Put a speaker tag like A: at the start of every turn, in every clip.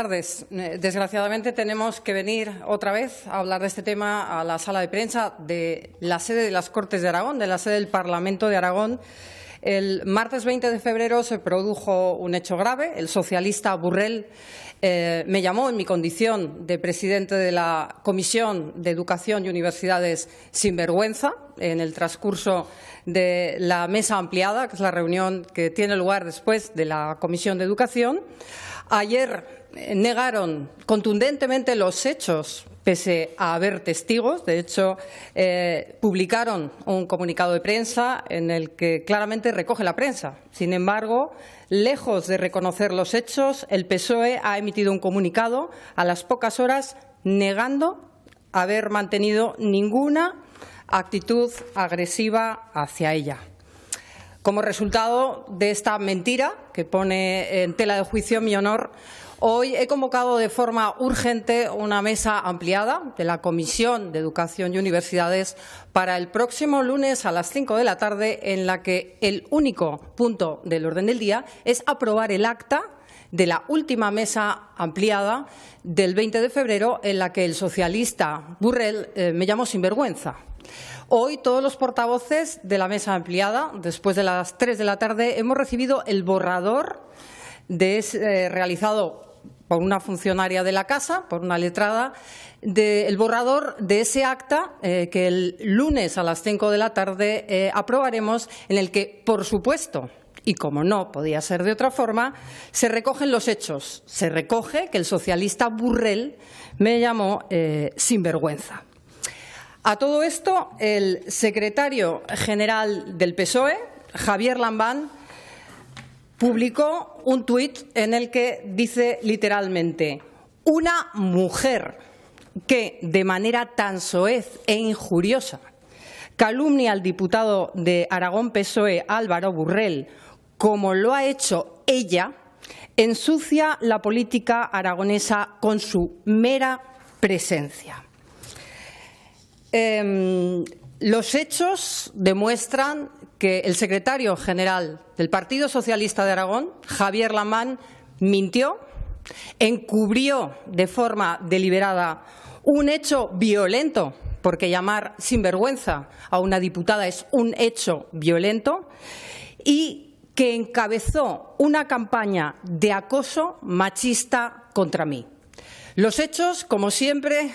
A: Buenas tardes. Desgraciadamente tenemos que venir otra vez a hablar de este tema a la sala de prensa de la sede de las Cortes de Aragón, de la sede del Parlamento de Aragón. El martes 20 de febrero se produjo un hecho grave. El socialista Burrell me llamó en mi condición de presidente de la Comisión de Educación y Universidades sinvergüenza en el transcurso de la mesa ampliada, que es la reunión que tiene lugar después de la Comisión de Educación. Ayer negaron contundentemente los hechos, pese a haber testigos. De hecho, publicaron un comunicado de prensa en el que claramente recoge la prensa. Sin embargo, lejos de reconocer los hechos, el PSOE ha emitido un comunicado a las pocas horas negando haber mantenido ninguna actitud agresiva hacia ella. Como resultado de esta mentira que pone en tela de juicio mi honor, hoy he convocado de forma urgente una mesa ampliada de la Comisión de Educación y Universidades para el próximo lunes a las 5 de la tarde, en la que el único punto del orden del día es aprobar el acta de la última mesa ampliada del 20 de febrero, en la que el socialista Burrell me llamó sinvergüenza. Hoy todos los portavoces de la mesa ampliada, después de las 3 de la tarde, hemos recibido el borrador realizado por una funcionaria de la Casa, por una letrada, el borrador de ese acta que el lunes a las 5 de la tarde aprobaremos, en el que, por supuesto, y como no podía ser de otra forma, se recogen los hechos. Se recoge que el socialista Burrell me llamó sinvergüenza. A todo esto, el secretario general del PSOE, Javier Lambán, publicó un tuit en el que dice literalmente: una mujer que de manera tan soez e injuriosa calumnia al diputado de Aragón PSOE, Álvaro Burrell, como lo ha hecho ella, ensucia la política aragonesa con su mera presencia. Los hechos demuestran que el secretario general del Partido Socialista de Aragón, Javier Lambán, mintió, encubrió de forma deliberada un hecho violento, porque llamar sinvergüenza a una diputada es un hecho violento, y que encabezó una campaña de acoso machista contra mí. Los hechos, como siempre,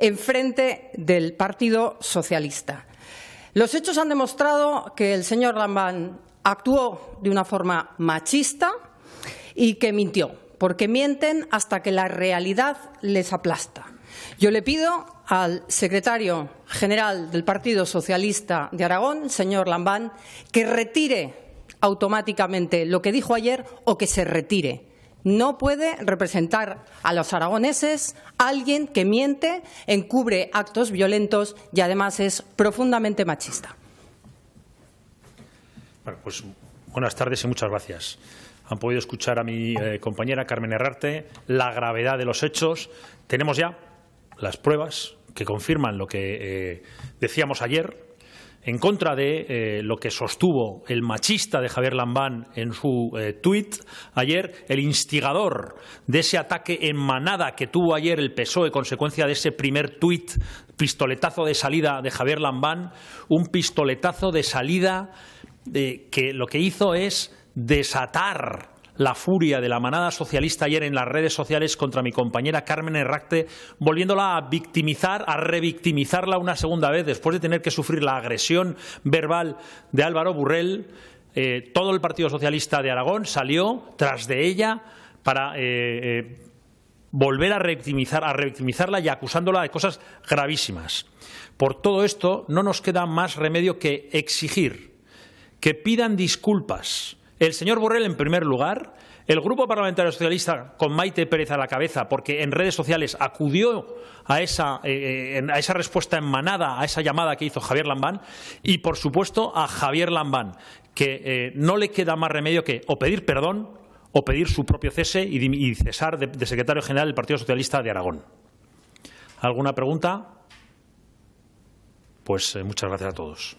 A: enfrente del Partido Socialista. Los hechos han demostrado que el señor Lambán actuó de una forma machista y que mintió, porque mienten hasta que la realidad les aplasta. Yo le pido al secretario general del Partido Socialista de Aragón, señor Lambán, que retire automáticamente lo que dijo ayer o que se retire. No puede representar a los aragoneses alguien que miente, encubre actos violentos y además es profundamente machista.
B: Bueno, pues buenas tardes y muchas gracias. Han podido escuchar a mi compañera Carmen Herrarte la gravedad de los hechos. Tenemos ya las pruebas que confirman lo que decíamos ayer, en contra de lo que sostuvo el machista de Javier Lambán en su tuit ayer, el instigador de ese ataque en manada que tuvo ayer el PSOE, consecuencia de ese primer tuit, pistoletazo de salida de Javier Lambán, un pistoletazo de salida que lo que hizo es desatar la furia de la manada socialista ayer en las redes sociales contra mi compañera Carmen Herrarte, volviéndola a victimizar, a revictimizarla una segunda vez después de tener que sufrir la agresión verbal de Álvaro Burrell. Todo el Partido Socialista de Aragón salió tras de ella para volver a revictimizarla y acusándola de cosas gravísimas. Por todo esto, no nos queda más remedio que exigir que pidan disculpas el señor Burrell, en primer lugar, el Grupo Parlamentario Socialista con Maite Pérez a la cabeza, porque en redes sociales acudió a esa respuesta en manada, a esa llamada que hizo Javier Lambán, y, por supuesto, a Javier Lambán, que no le queda más remedio que o pedir perdón o pedir su propio cese y cesar de secretario general del Partido Socialista de Aragón. ¿Alguna pregunta? Pues muchas gracias a todos.